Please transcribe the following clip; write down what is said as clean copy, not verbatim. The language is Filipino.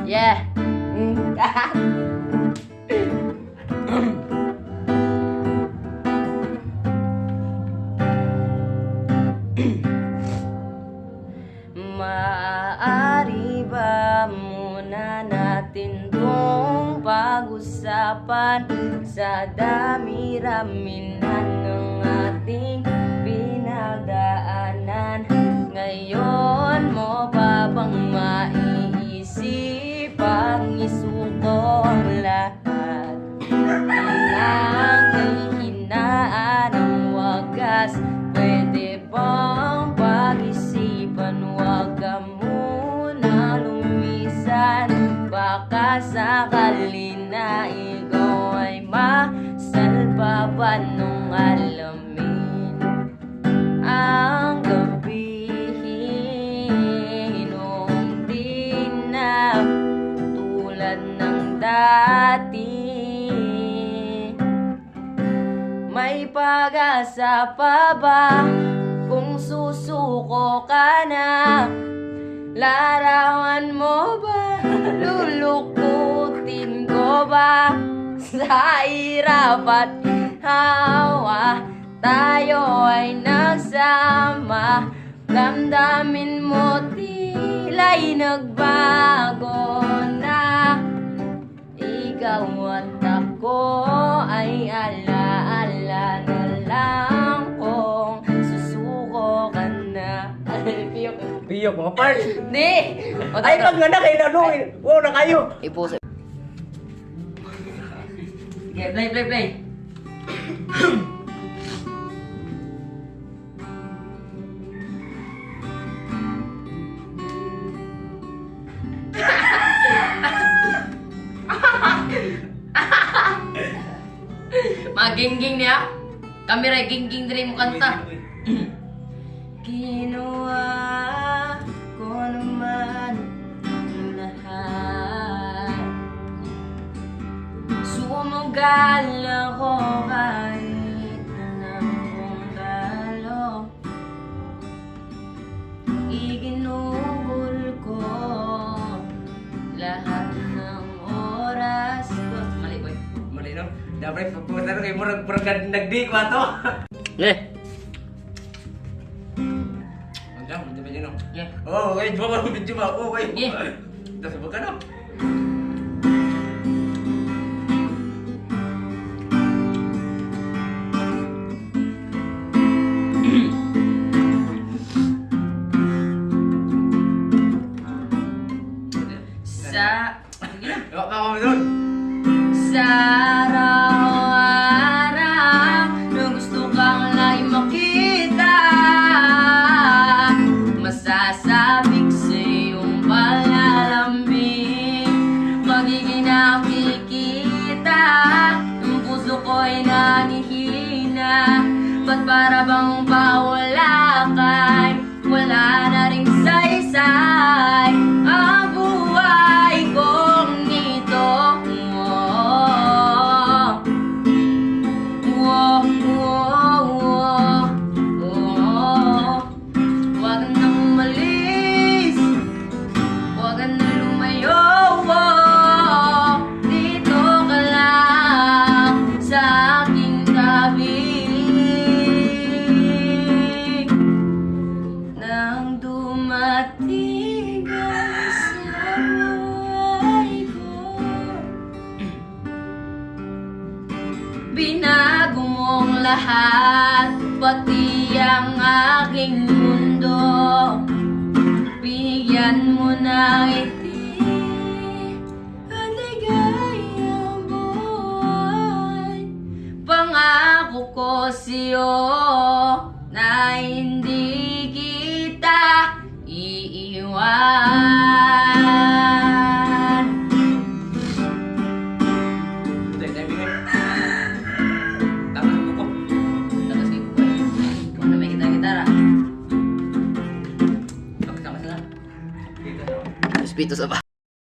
Yeah. Maaari ba muna natin tong pag-usapan sa dami-ramihan ng ating pinagdaanan? Ngayon mo pa bang maiisip ang isuko ang lahat? Pinanghihinaan ang wagas, pwede bang pag-isipan? Huwag ka muna lumisan, baka sakali na ikaw ay masalpapan nung alamin ang gabi nung di na tulad ng dati. May pag-asa pa ba kung susuko ka na? Larawan mo ba? Lulukutin ko ba? Sa hirap at hawa tayo ay nagsama. Damdamin mo tila'y nagbago na. Ikaw at ako ay alaala na lang kung susuko ka na. Piyok mga parts. Di! Ay, pag nga na kayo nanuhin. Wow na kayo. Ipuso. Okay, play. Mga gingging niya. Kamera gingging diri mo kanta. Ginawa ko naman ang lahat. Sumugal ako kahit alam kong galo. Iginugol ko lahat ng oras ko. Mali boy. Mali no? Dapat pupunta na kayo murag nagdi ko ato. Andiyan, medyo no? Yeah. Oh, okay. Diba ba medyo ba? Oh, okay. Yeah. Tapos ba ka no? Sa araw-araw na gusto kang lagi makita, masasabik sa iyong palalambing, magiging nakikita, ang puso ko'y nanihina. Ba't para bang bawala kay wala na ring saysay ang buhay kong nito. Huwag nang umalis, huwag nang lumayo, dito ka lang sa aking tabi. Nang dumating ang sa buhay ko, binago mong lahat, pati ang aking mundo. Binigyan mo ng ngiti at ligayang buhay. Pangako ko sa'yo na hindi kita iiwan. Espiritu sa